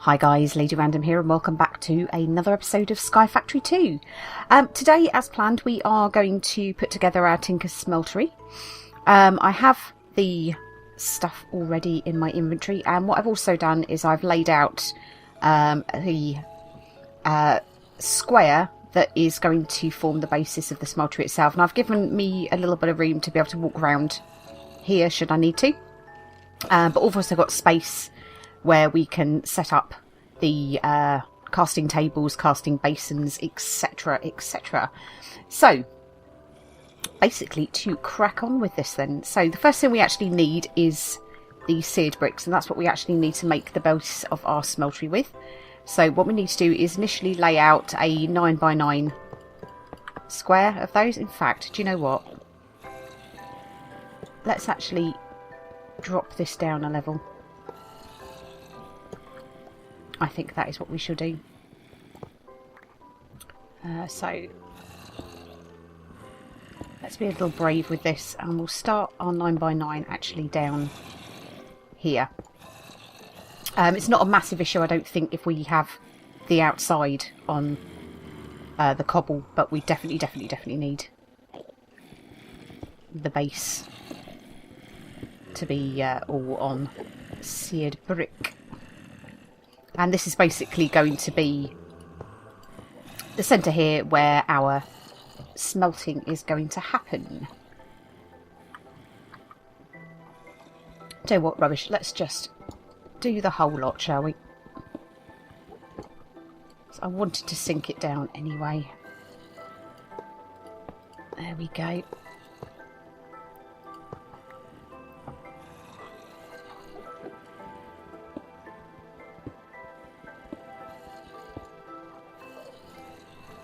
Hi guys, Lady Random here and welcome back to another episode of Sky Factory 2. Today, as planned, we are going to put together our Tinker's Smeltery. I have the stuff already in my inventory, and what I've also done is I've laid out the square that is going to form the basis of the smeltery itself, and I've given me a little bit of room to be able to walk around here should I need to. But we've also got space where we can set up the casting tables, casting basins, etc, etc. So, basically, to crack on with this then. So, the first thing we actually need is the seared bricks, and that's what we actually need to make the base of our smeltery with. So, what we need to do is initially lay out a 9x9 square of those. In fact, do you know what? Let's actually drop this down a level. I think that is what we should do. So let's be a little brave with this, and we'll start our 9x9 actually down here. It's not a massive issue, I don't think, if we have the outside on the cobble, but we definitely need the base to be all on seared brick. And this is basically going to be the centre here where our smelting is going to happen. Tell you what, rubbish, let's just do the whole lot, shall we? So I wanted to sink it down anyway. There we go.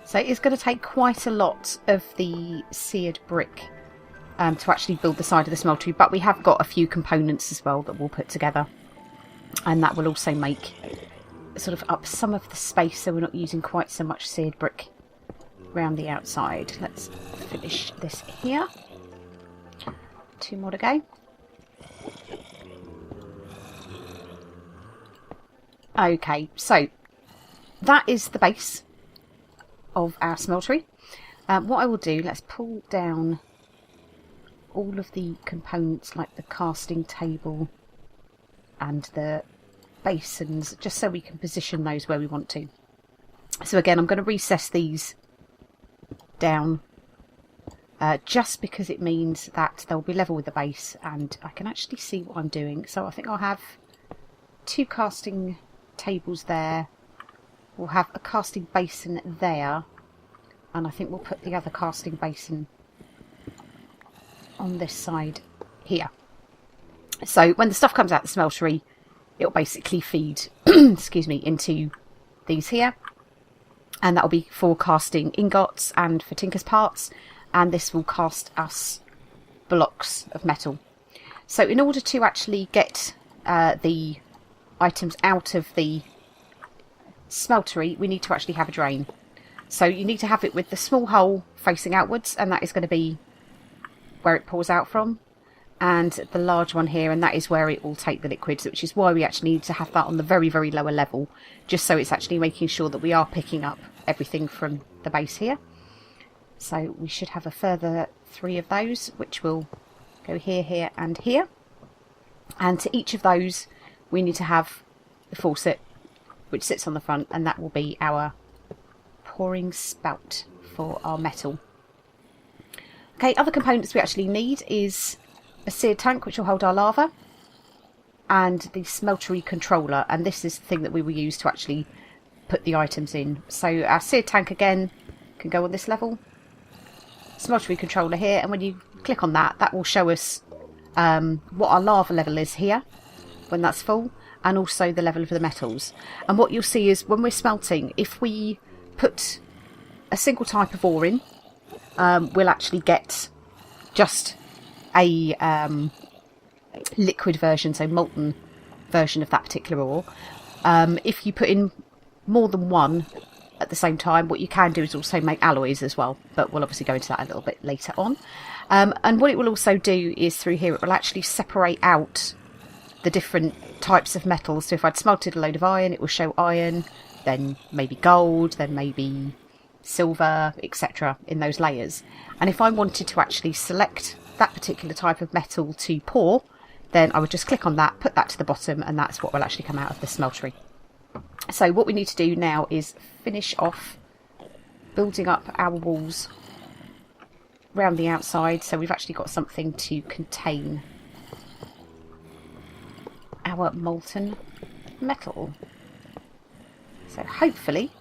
So it's going to take quite a lot of the seared brick to actually build the side of the smeltery, but we have got a few components as well that we'll put together, and that will also make sort of up some of the space so we're not using quite so much seared brick around the outside. Let's finish this here. 2 more to go. Okay, so that is the base of our smeltery. What I will do, let's pull down all of the components like the casting table and the basins, just so we can position those where we want to. So again, I'm going to recess these down just because it means that they'll be level with the base and I can actually see what I'm doing. So I think I'll have 2 casting tables there. We'll have a casting basin there, and I think we'll put the other casting basin on this side here. So when the stuff comes out the smeltery, it'll basically feed excuse me, into these here, and that'll be for casting ingots and for Tinker's parts, and this will cast us blocks of metal. So in order to actually get the items out of the smeltery, we need to actually have a drain. So you need to have it with the small hole facing outwards, and that is going to be where it pours out from, and the large one here, and that is where it will take the liquids, which is why we actually need to have that on the very lower level, just so it's actually making sure that we are picking up everything from the base here. So we should have a further 3 of those, which will go here, here and here, and to each of those we need to have the faucet which sits on the front, and that will be our pouring spout for our metal. Okay, other components we actually need is a seared tank which will hold our lava, and the smeltery controller, and this is the thing that we will use to actually put the items in. So our seared tank again can go on this level, smeltery controller here, and when you click on that, that will show us what our lava level is here when that's full, and also the level of the metals. And what you'll see is when we're smelting, if we put a single type of ore in, we'll actually get just a liquid version, so molten version of that particular ore. If you put in more than one at the same time, what you can do is also make alloys as well, but we'll obviously go into that a little bit later on. And what it will also do is through here it will actually separate out the different types of metals. So if I'd smelted a load of iron, it will show iron, then maybe gold, then maybe silver, etc. in those layers. And if I wanted to actually select that particular type of metal to pour, then I would just click on that, put that to the bottom, and that's what will actually come out of the smeltery. So what we need to do now is finish off building up our walls around the outside, so we've actually got something to contain our molten metal. So hopefully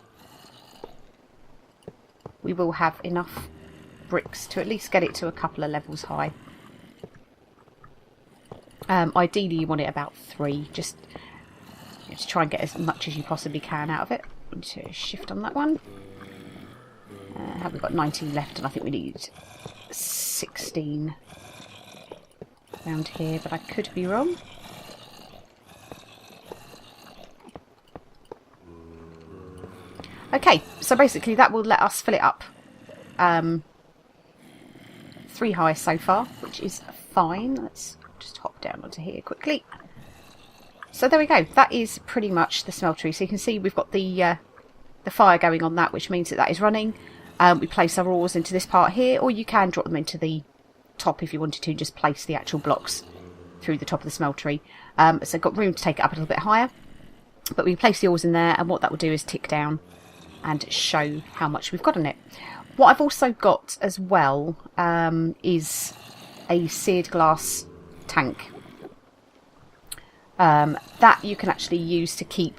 we will have enough bricks to at least get it to a couple of levels high. Ideally you want it about 3, just to try and get as much as you possibly can out of it. To shift on that one. Have we got 19 left, and I think we need 16 around here, but I could be wrong. Okay, so basically that will let us fill it up. 3 high so far, which is fine. Let's just hop down onto here quickly. So there we go. That is pretty much the smeltery. So you can see we've got the fire going on that, which means that that is running. We place our ores into this part here, or you can drop them into the top if you wanted to, just place the actual blocks through the top of the smeltery. So got room to take it up a little bit higher. But we place the ores in there, and what that will do is tick down and show how much we've got in it. What I've also got as well is a seared glass tank. That you can actually use to keep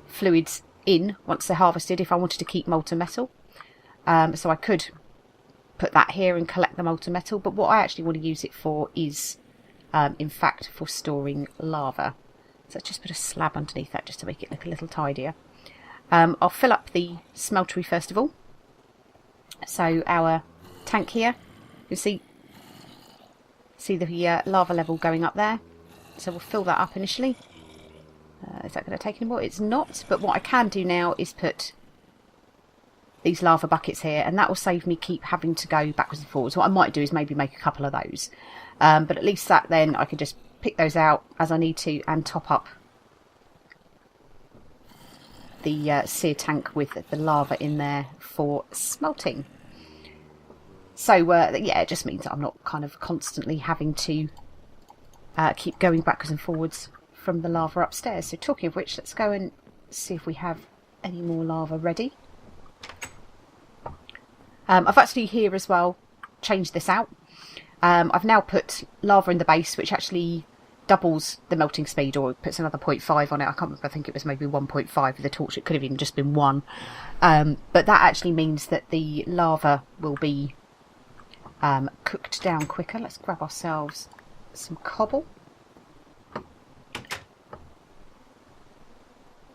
fluids in once they're harvested if I wanted to keep molten metal. So I could put that here and collect the molten metal, but what I actually want to use it for is in fact for storing lava. So let's just put a slab underneath that just to make it look a little tidier. I'll fill up the smeltery first of all. So our tank here, you see the lava level going up there. So we'll fill that up initially. Is that going to take any more? It's not, but what I can do now is put these lava buckets here, and that will save me keep having to go backwards and forwards. What I might do is maybe make a couple of those. But at least that then I can just pick those out as I need to and top up the sear tank with the lava in there for smelting. So yeah, it just means that I'm not kind of constantly having to keep going backwards and forwards from the lava upstairs. So talking of which, let's go and see if we have any more lava ready. I've actually here as well changed this out. I've now put lava in the base, which actually doubles the melting speed, or puts another 0.5 on it. I can't remember, I think it was maybe 1.5 with the torch. It could have even just been 1. But that actually means that the lava will be cooked down quicker. Let's grab ourselves some cobble.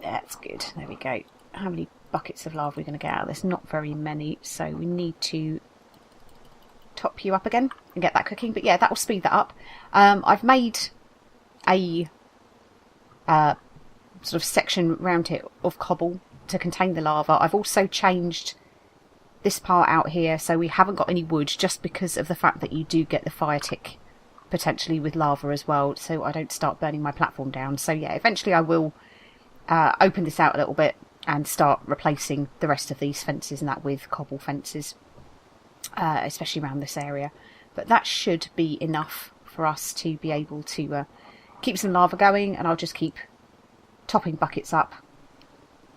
That's good. There we go. How many buckets of lava are we going to get out of this? Not very many, so we need to top you up again and get that cooking. But yeah, that will speed that up. I've made a sort of section around it of cobble to contain the lava. I've also changed this part out here so we haven't got any wood, just because of the fact that you do get the fire tick potentially with lava as well, so I don't start burning my platform down. So yeah, eventually I will open this out a little bit and start replacing the rest of these fences and that with cobble fences, especially around this area. But that should be enough for us to be able to keep some lava going, and I'll just keep topping buckets up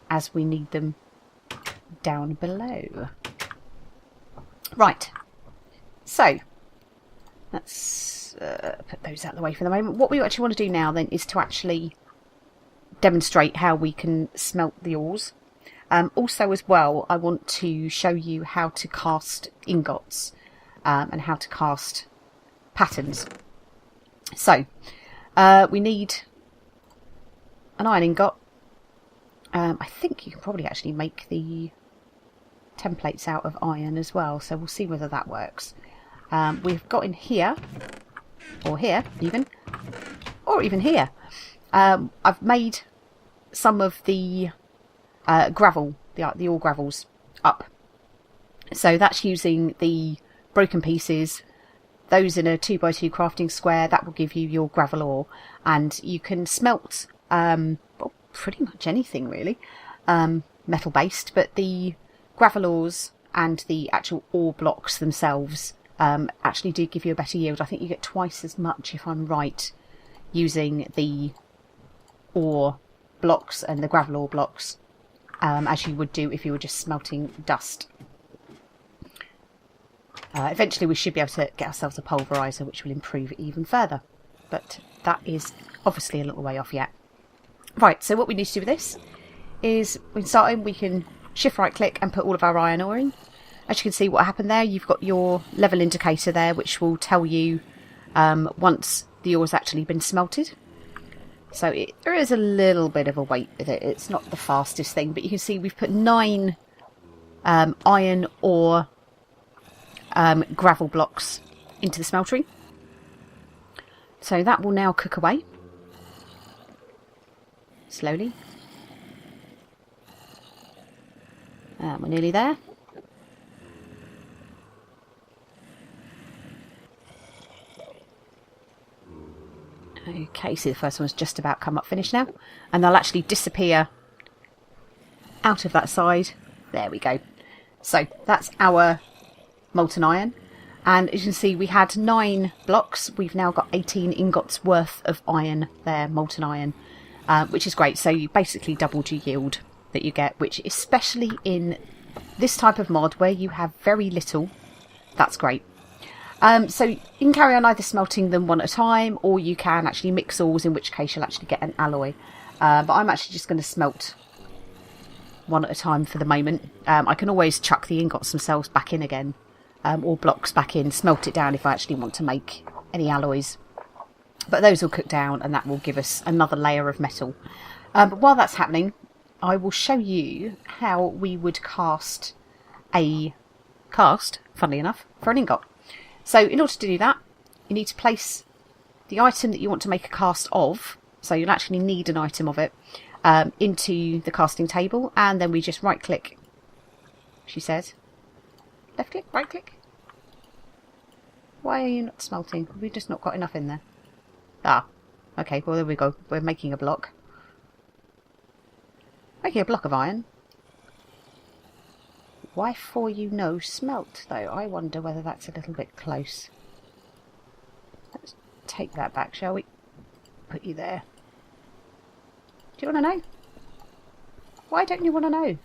as we need them down below. Right, so let's put those out of the way for the moment. What we actually want to do now then is to actually demonstrate how we can smelt the ores. Also as well, I want to show you how to cast ingots and how to cast patterns. So we need an iron ingot. I think you can probably actually make the templates out of iron as well, so we'll see whether that works. We've got in here, or here even, or even here. I've made some of the gravel, the ore gravels up. So that's using the broken pieces, those in a 2x2 crafting square, that will give you your gravel ore, and you can smelt well, pretty much anything really, metal based, but the gravel ores and the actual ore blocks themselves actually do give you a better yield. I think you get twice as much, if I'm right, using the ore blocks and the gravel ore blocks as you would do if you were just smelting dust. Eventually we should be able to get ourselves a pulverizer, which will improve it even further, but that is obviously a little way off yet. Right, so what we need to do with this is, when starting, we can shift right click and put all of our iron ore in. As you can see what happened there, you've got your level indicator there, which will tell you once the ore's actually been smelted. So there is a little bit of a wait with it. It's not the fastest thing, but you can see we've put 9 iron ore gravel blocks into the smeltery. So that will now cook away slowly. We're nearly there. Okay, see, the first one's just about come up finished now, and they'll actually disappear out of that side. There we go. So that's our molten iron, and as you can see, we had 9 blocks. We've now got 18 ingots worth of iron there, molten iron, which is great. So you basically doubled your yield that you get, which, especially in this type of mod where you have very little, that's great. So you can carry on either smelting them one at a time, or you can actually mix ores, in which case you'll actually get an alloy. But I'm actually just going to smelt one at a time for the moment. I can always chuck the ingots themselves back in again, or blocks back in, smelt it down if I actually want to make any alloys. But those will cook down, and that will give us another layer of metal. But while that's happening, I will show you how we would cast, funnily enough, for an ingot. So in order to do that, you need to place the item that you want to make a cast of, so you'll actually need an item of it, into the casting table, and then we just right click, she says. Left click, right click. Why are you not smelting? We've just not got enough in there. Ah, okay, well there we go. We're making a block. Making a block of iron. Why for you no smelt, though? I wonder whether that's a little bit close. Let's take that back, shall we? Put you there. Do you want to know? Why don't you want to know?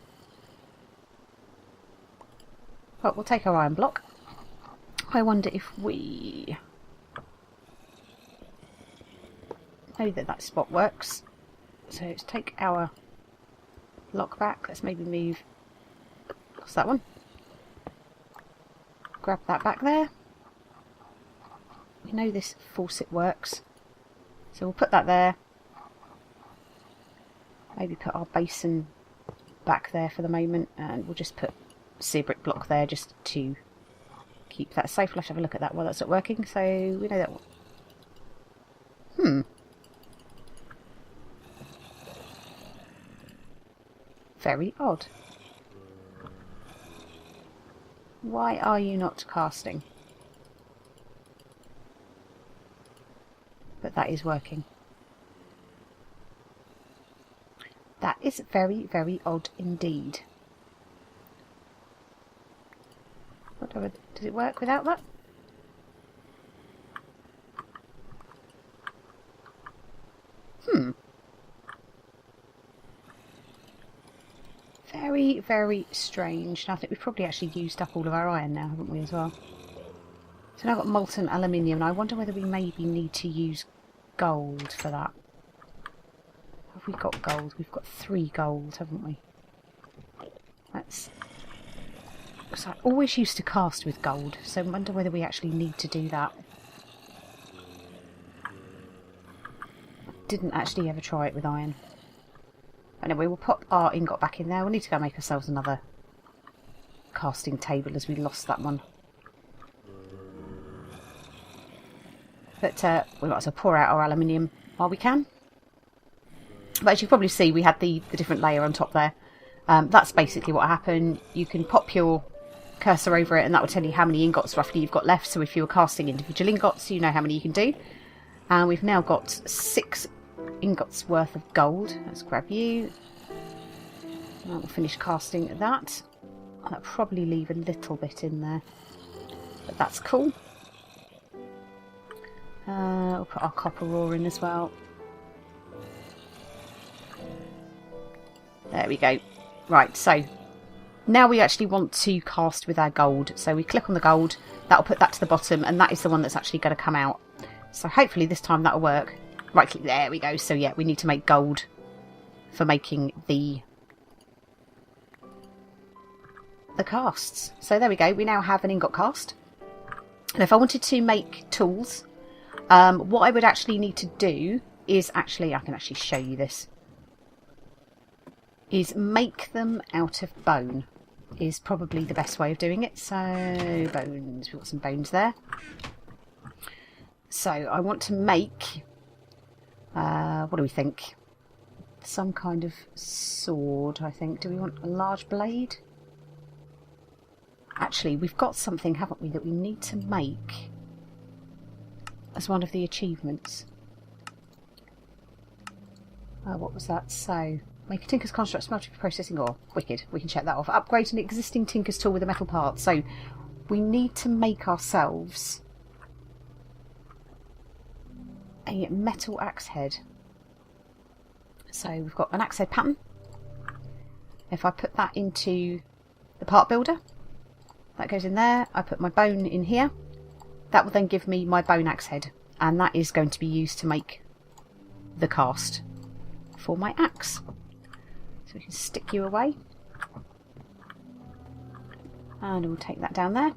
Well, we'll take our iron block. I wonder if we know that that spot works. So let's take our block back. Let's maybe move... What's that one? Grab that back there. We know this faucet works. So we'll put that there. Maybe put our basin back there for the moment, and we'll just put a sea brick block there just to keep that safe. We'll have to have a look at that while that's not working, so we know that one. Very odd. Why are you not casting? But that is working. That is very, very odd indeed. Whatever, does it work without that? Very, very strange. And I think we've probably actually used up all of our iron now, haven't we, as well? So now I've got molten aluminium, and I wonder whether we maybe need to use gold for that. Have we got gold? We've got 3 gold, haven't we? That's... Because I always used to cast with gold, so I wonder whether we actually need to do that. I didn't actually ever try it with iron. Anyway, we'll pop our ingot back in there. We'll need to go make ourselves another casting table, as we lost that one. But we might as well pour out our aluminium while we can. But as you can probably see, we had the different layer on top there. That's basically what happened. You can pop your cursor over it and that will tell you how many ingots roughly you've got left. So if you were casting individual ingots, you know how many you can do. And we've now got 6 ingots worth of gold. Let's grab you. And we'll finish casting that. I'll probably leave a little bit in there, but that's cool. We'll put our copper ore in as well. There we go. Right, so now we actually want to cast with our gold. So we click on the gold, that'll put that to the bottom, and that is the one that's actually going to come out. So hopefully this time that'll work. Right click, there we go. So yeah, we need to make gold for making the casts. So there we go, we now have an ingot cast. And if I wanted to make tools, what I would actually need to do is I can actually show you this, is make them out of bone is probably the best way of doing it. So bones, we've got some bones there. So I want to make, what do we think? Some kind of sword, I think. Do we want a large blade? Actually, we've got something, haven't we, that we need to make as one of the achievements. What was that? So, make a tinker's construct, smeltery for processing ore. Wicked. We can check that off. Upgrade an existing tinker's tool with a metal part. So, we need to make ourselves a metal axe head. So, we've got an axe head pattern. If I put that into the part builder, that goes in there. I put my bone in here. That will then give me my bone axe head, and that is going to be used to make the cast for my axe. So we can stick you away, and we'll take that down there.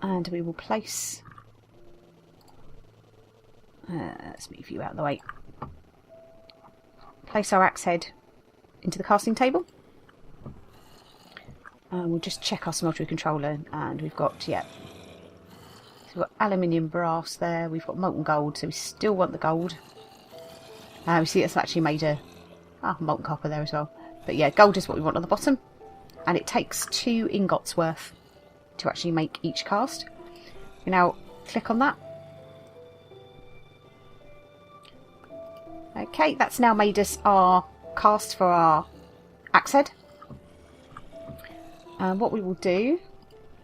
And we will place, let's move you out of the way, place our axe head into the casting table. And we'll just check our smeltery controller, and we've got, yeah, so we've got aluminium brass there, we've got molten gold, so we still want the gold. We see it's actually made a molten copper there as well. But yeah, gold is what we want on the bottom, and it takes 2 ingots worth to actually make each cast. We now click on that. Okay, that's now made us our cast for our axe head. And what we will do,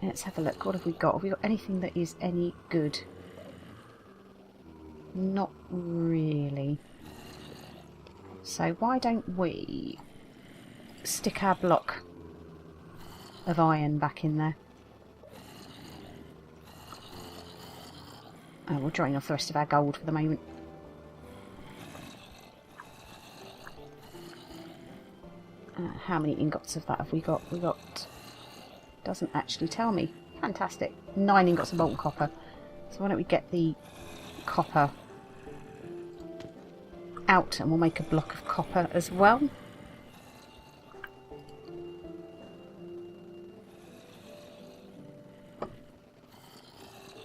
let's have a look, what have we got? Have we got anything that is any good? Not really. So why don't we stick our block of iron back in there. We'll drain off the rest of our gold for the moment. How many ingots of that have we got? We got, doesn't actually tell me. Fantastic. 9 ingots of molten copper. So why don't we get the copper out, and we'll make a block of copper as well.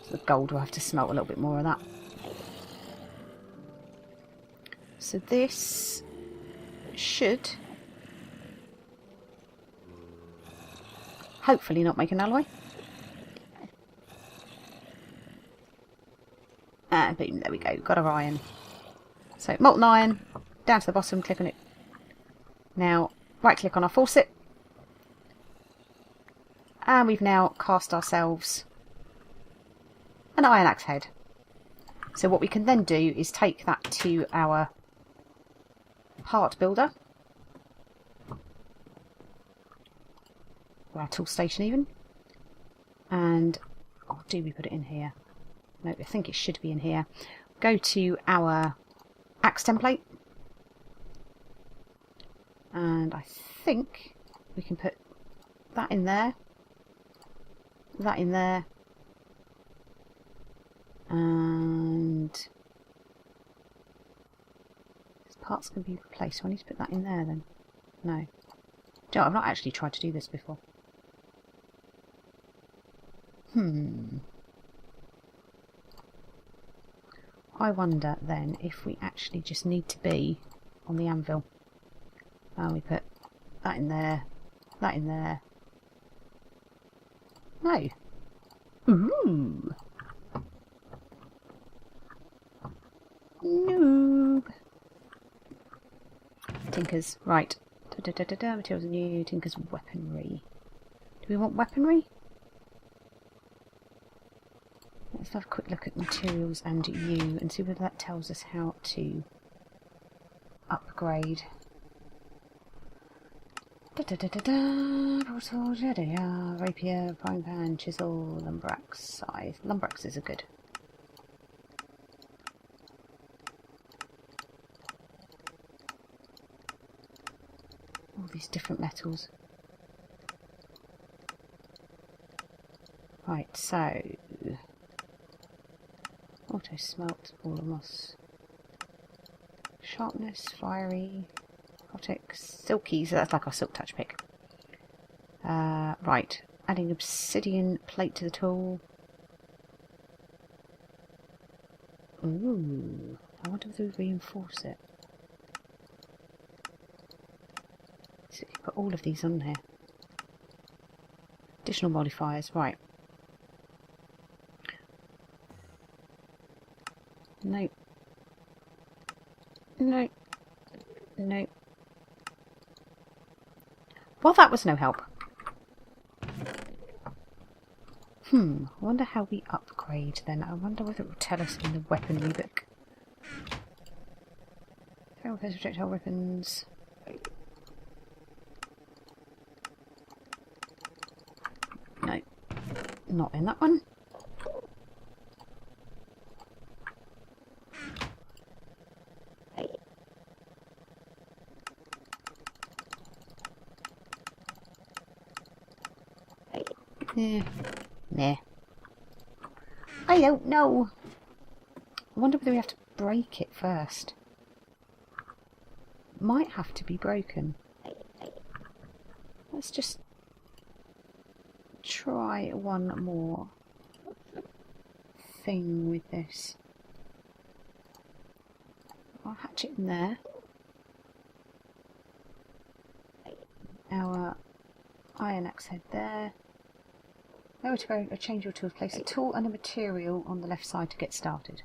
So the gold, we'll have to smelt a little bit more of that. So this should hopefully not make an alloy. And boom, there we go, got our iron. So molten iron, down to the bottom, click on it. Now right click on our faucet, and we've now cast ourselves an iron axe head. So what we can then do is take that to our part builder, or our tool station even, and do we put it in here? No, I think it should be in here. Go to our axe template, and I think we can put that in there, that in there, and this part's going to be replaced, so I need to put that in there then. No. Joe, I've not actually tried to do this before. I wonder then if we actually just need to be on the anvil. We put that in there, that in there. No. Ooh. Noob. Tinkers. Right. Materials new. Tinkers weaponry. Do we want weaponry? Let's have a quick look at materials and you and see whether that tells us how to upgrade. Rapier, frying pan, chisel, lumbrax, scythe. Lumbraxes are good. All these different metals. Right, so auto smelt, ball of moss, sharpness, fiery, aquatic, silky, so that's like our silk touch pick. Right, adding obsidian plate to the tool. Ooh, I wonder if we reinforce it. So you put all of these on here. Additional modifiers, right. Nope. Nope. Nope. Well, that was no help. I wonder how we upgrade then. I wonder whether it will tell us in the weaponry book. Feral projectile weapons. No. Not in that one. Nah. I don't know. I wonder whether we have to break it first. Might have to be broken. Let's just try one more thing with this. I'll hatch it in there. Our iron axe head there. Nowhere to go, a change your tools. Place a tool and a material on the left side to get started.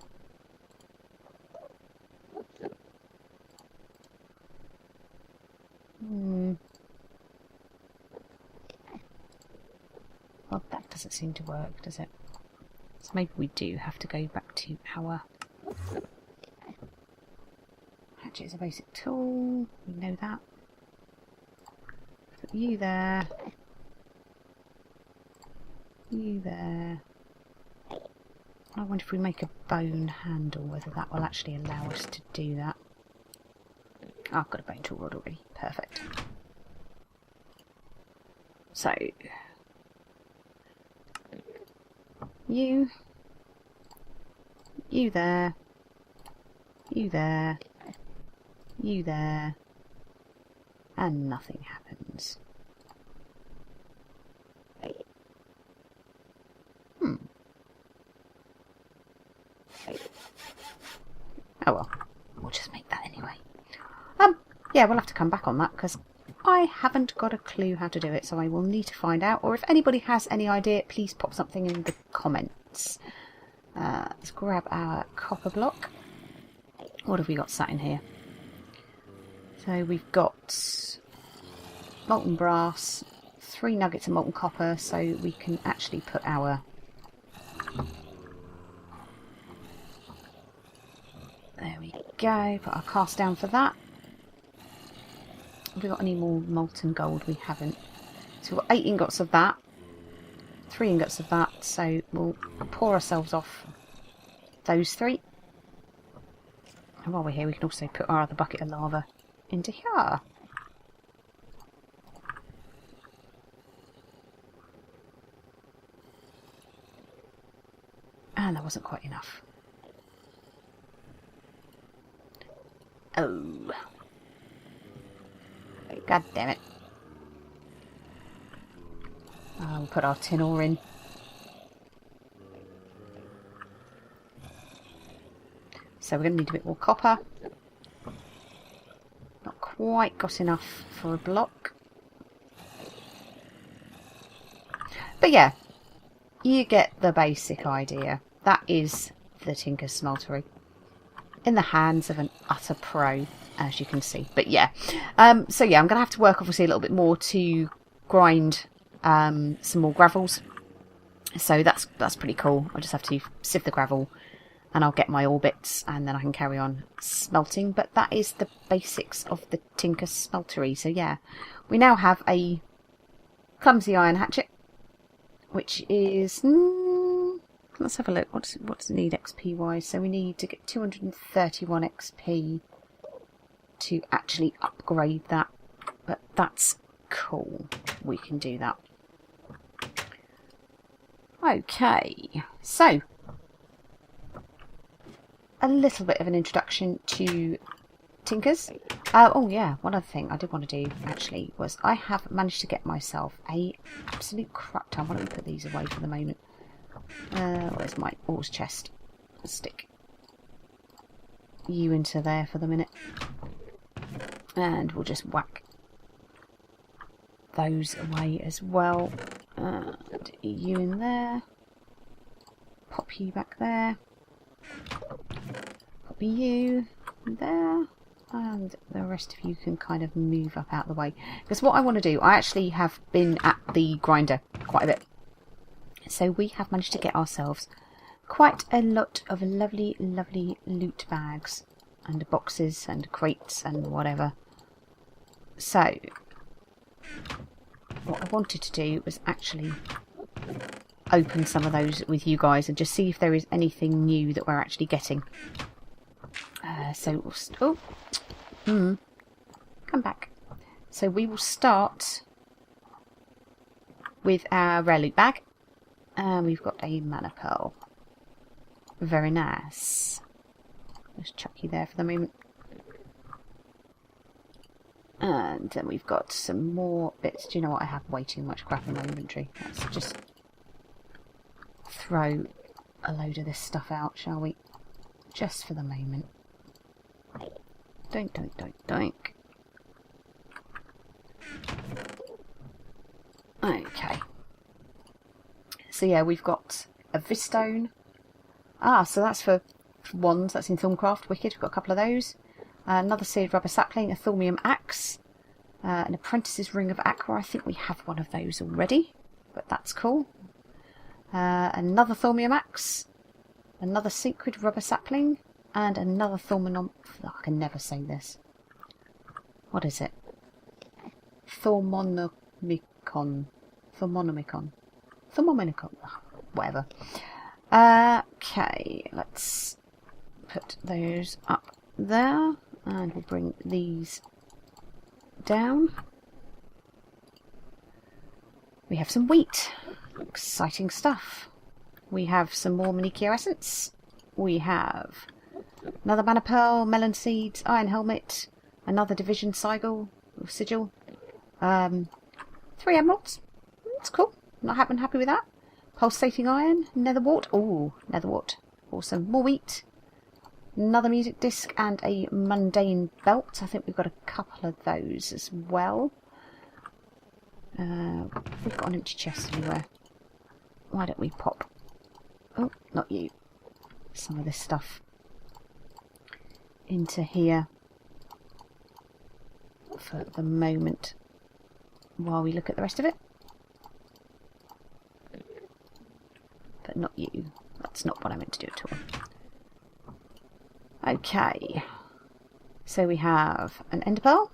Well, that doesn't seem to work, does it? So maybe we do have to go back to our... Hatchet is a basic tool, we know that. Put you there. You there. I wonder if we make a bone handle, whether that will actually allow us to do that. Oh, I've got a bone tool rod already. Perfect. So, you there, you there, you there, and nothing happens. Oh well, we'll just make that anyway. Yeah, we'll have to come back on that because I haven't got a clue how to do it, so I will need to find out. Or if anybody has any idea, please pop something in the comments. Let's grab our copper block. What have we got sat in here? So we've got molten brass, 3 nuggets of molten copper, so we can actually put our... There we go, put our cast down for that. Have we got any more molten gold? We haven't. So we've got 8 ingots of that, 3 ingots of that, so we'll pour ourselves off those 3. And while we're here, we can also put our other bucket of lava into here. And that wasn't quite enough. Oh. God damn it. We'll put our tin ore in. So we're going to need a bit more copper. Not quite got enough for a block. But yeah, you get the basic idea. That is the Tinker's Smeltery. In the hands of an utter pro, as you can see. But yeah, so yeah, I'm going to have to work obviously a little bit more to grind some more gravels. So that's pretty cool. I'll just have to sieve the gravel and I'll get my ore bits and then I can carry on smelting. But that is the basics of the Tinker's Smeltery. So yeah, we now have a clumsy iron hatchet, which is... let's have a look. What does it need XP wise? So we need to get 231 XP to actually upgrade that. But that's cool. We can do that. Okay, so a little bit of an introduction to Tinkers. Oh yeah, one other thing I did want to do actually was I have managed to get myself a absolute crap ton. Why don't we put these away for the moment? Where's my ores chest? Let's stick you into there for the minute. And we'll just whack those away as well. And you in there. Pop you back there. Pop you there. And the rest of you can kind of move up out the way. Because what I want to do, I actually have been at the grinder quite a bit. So we have managed to get ourselves quite a lot of lovely, lovely loot bags and boxes and crates and whatever. So what I wanted to do was actually open some of those with you guys and just see if there is anything new that we're actually getting. Come back. So we will start with our rare loot bag. And we've got a mana pearl. Very nice. Just chuck you there for the moment. And then we've got some more bits. Do you know what? I have way too much crap in my inventory. Let's just throw a load of this stuff out, shall we? Just for the moment. Doink, doink, doink, doink. Okay. So yeah, we've got a Vistone. So that's for wands. That's in Thorncraft. Wicked. We've got a couple of those. Another seared rubber sapling, a thormium axe, an apprentice's ring of aqua. I think we have one of those already, but that's cool. Another thormium axe, another sacred rubber sapling, and another thormonom... Oh, I can never say this. What is it? Thormonomicon. Thormonomicon. Thormonomicon. Oh, whatever. Okay, let's put those up there. And we'll bring these down. We have some wheat. Exciting stuff. We have some more Manicure essence. We have another mana pearl, melon seeds, iron helmet, another division sigil, or sigil. 3 emeralds. That's cool. Not happy with that. Pulsating iron, nether wart. Oh, nether wart. Awesome. More wheat. Another music disc and a mundane belt. I think we've got a couple of those as well. We've got an empty chest anywhere. Why don't we pop... Oh, not you. Some of this stuff into here for the moment while we look at the rest of it. But not you. That's not what I meant to do at all. Okay, so we have an ender pearl,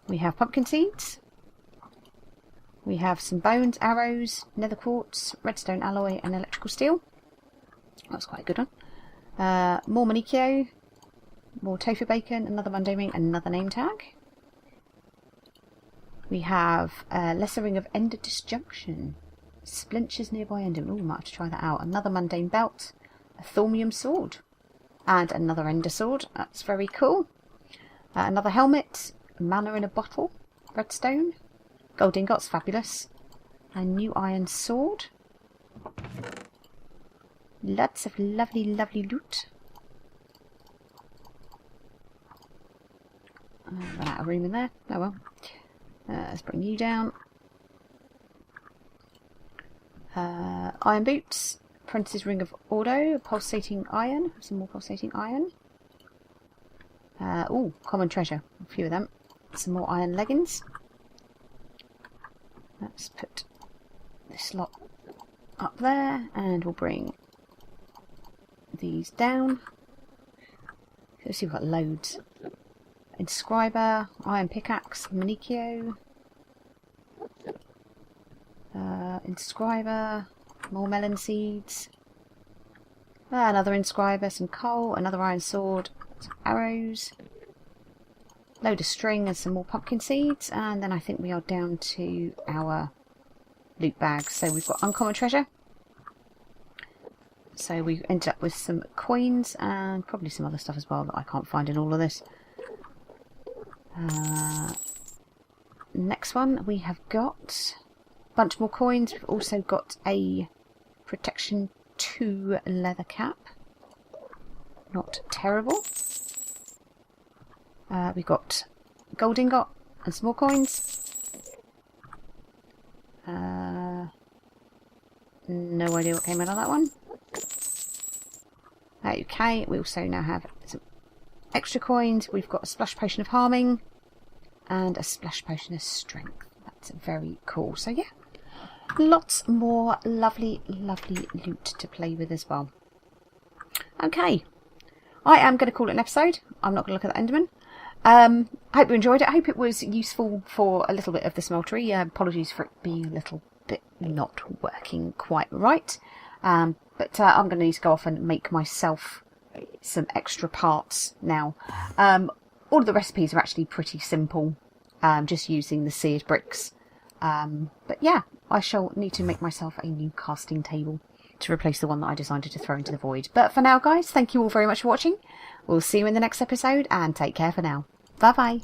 we have pumpkin seeds, we have some bones, arrows, nether quartz, redstone alloy and electrical steel. That's quite a good one. More manicure, more tofu bacon, another mundane ring, another name tag. We have a lesser ring of ender disjunction, splinters nearby ender. Oh, might have to try that out. Another mundane belt, a thormium sword. And another ender sword. That's very cool. Another helmet. Mana in a bottle. Redstone. Gold ingots. Fabulous. A new iron sword. Lots of lovely, lovely loot. Run out of room in there. Oh well. Let's bring you down. Iron boots. Apprentice's ring of Ordo. Pulsating iron. Some more pulsating iron. Oh, common treasure. A few of them. Some more iron leggings. Let's put this lot up there, and we'll bring these down. Let's see, we've got loads. Inscriber, iron pickaxe, manicchio. Inscriber, more melon seeds. Another inscriber, some coal, another iron sword, some arrows. Load of string and some more pumpkin seeds, and then I think we are down to our loot bags. So we've got uncommon treasure. So we ended up with some coins and probably some other stuff as well that I can't find in all of this. Next one, we have got a bunch more coins. We've also got a protection 2 leather cap. Not terrible. We've got gold ingot and some more coins. No idea what came out of that one. Okay, we also now have some extra coins. We've got a splash potion of harming and a splash potion of strength. That's very cool. So yeah, lots more lovely, lovely loot to play with as well. Okay, I am going to call it an episode. I'm not going to look at that Enderman. I hope you enjoyed it. I hope it was useful for a little bit of the smeltery. Apologies for it being a little bit not working quite right. But I'm going to need to go off and make myself some extra parts now. All of the recipes are actually pretty simple, just using the seared bricks. But yeah, I shall need to make myself a new casting table to replace the one that I decided to throw into the void. But for now, guys, thank you all very much for watching. We'll see you in the next episode, and take care for now. Bye bye.